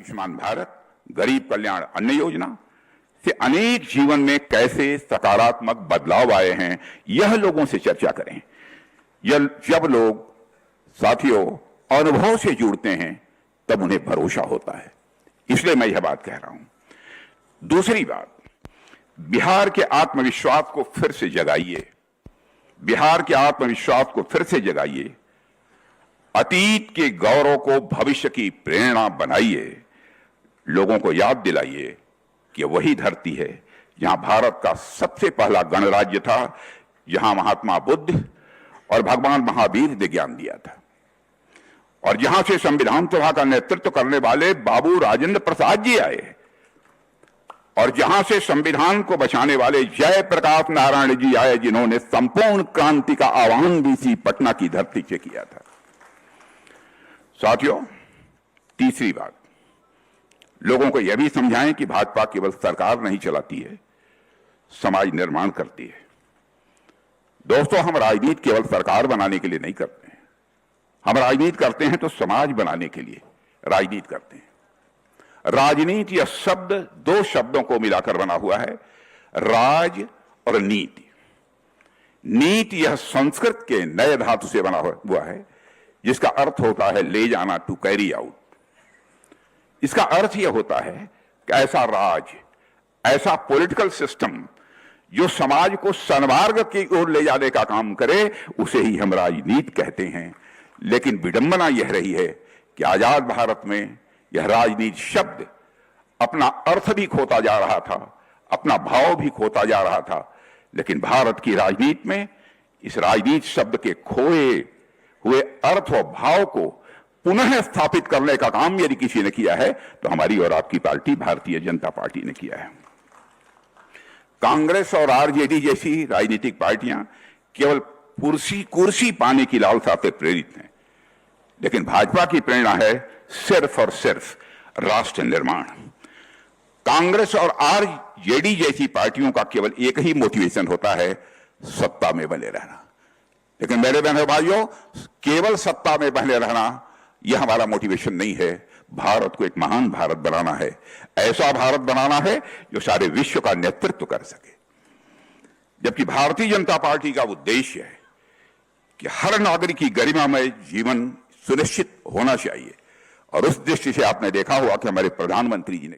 आयुष्मान भारत, गरीब कल्याण अन्न योजना से अनेक जीवन में कैसे सकारात्मक बदलाव आए हैं, यह लोगों से चर्चा करें। जब लोग साथियों अनुभव से जुड़ते हैं तब उन्हें भरोसा होता है, इसलिए मैं यह बात कह रहा हूं। दूसरी बात, बिहार के आत्मविश्वास को फिर से जगाइए, बिहार के आत्मविश्वास को फिर से जगाइए, अतीत के गौरव को भविष्य की प्रेरणा बनाइए, लोगों को याद दिलाइए कि वही धरती है जहां भारत का सबसे पहला गणराज्य था, जहां महात्मा बुद्ध और भगवान महावीर ने ज्ञान दिया था, और जहां से संविधान सभा का नेतृत्व करने वाले बाबू राजेंद्र प्रसाद जी आए, और जहां से संविधान को बचाने वाले जयप्रकाश नारायण जी आए, जिन्होंने संपूर्ण क्रांति का आह्वान भी इसी पटना की धरती से किया था। साथियों, तीसरी बात, लोगों को यह भी समझाएं कि भाजपा केवल सरकार नहीं चलाती है, समाज निर्माण करती है। दोस्तों, हम राजनीति केवल सरकार बनाने के लिए नहीं करते हैं, हम राजनीति करते हैं तो समाज बनाने के लिए राजनीति करते हैं। राजनीति यह शब्द दो शब्दों को मिलाकर बना हुआ है, राज और नीति। नीति यह संस्कृत के नए धातु से बना हुआ है, जिसका अर्थ होता है ले जाना, टू कैरी आउट। इसका अर्थ यह होता है कि ऐसा राज, ऐसा पॉलिटिकल सिस्टम जो समाज को सन्मार्ग की ओर ले जाने का काम करे, उसे ही हम राजनीति कहते हैं। लेकिन विडंबना यह रही है कि आजाद भारत में यह राजनीति शब्द अपना अर्थ भी खोता जा रहा था, अपना भाव भी खोता जा रहा था। लेकिन भारत की राजनीति में इस राजनीति शब्द के खोए हुए अर्थ और भाव को पुनः स्थापित करने का काम यदि किसी ने किया है तो हमारी और आपकी पार्टी भारतीय जनता पार्टी ने किया है। कांग्रेस और आरजेडी जैसी राजनीतिक पार्टियां केवल कुर्सी पाने की लालसा से प्रेरित हैं, लेकिन भाजपा की प्रेरणा है सिर्फ और सिर्फ राष्ट्र निर्माण। कांग्रेस और आरजेडी जैसी पार्टियों का केवल एक ही मोटिवेशन होता है, सत्ता में बने रहना। लेकिन मेरे बहनों भाइयों, केवल सत्ता में बने रहना यह हमारा मोटिवेशन नहीं है। भारत को एक महान भारत बनाना है, ऐसा भारत बनाना है जो सारे विश्व का नेतृत्व कर सके। जबकि भारतीय जनता पार्टी का उद्देश्य है कि हर नागरिक की गरिमामय जीवन सुनिश्चित होना चाहिए, और उस दृष्टि से आपने देखा होगा कि हमारे प्रधानमंत्री जी ने